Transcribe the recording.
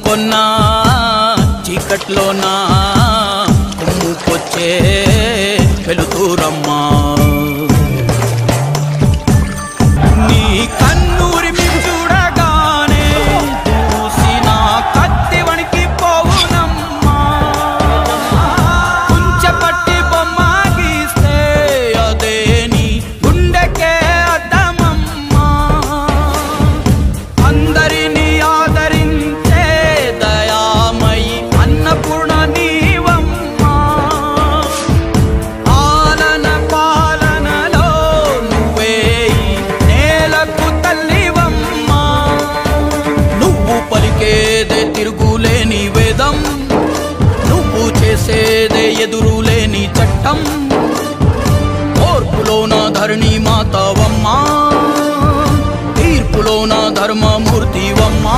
కొన్నా చీకట్లోనా కొమ్ముకొచ్చే వెలుతురమ్మా నీ కన్నూరి మేము చూడగానే చూసిన కత్తి వణికి పోవునమ్మా కుంచెపట్టి బొమ్మ గీస్తే అదే నీ గుండెకే అద్దమమ్మా అందరినీ ఆదరించే దయామయి అన్నపూర్ణ నీవమ్మా ఆలన పాలనలో నువ్వే నేలకు తల్లివమ్మా నువ్వు పలికేదే తిరుగులేని వేదం నువ్వు చేసేదే ఎదురులేని చట్టం ఓర్పులోన ధరణి మాతవమ్మా తీర్పులోన ధర్మమూర్తివమ్మా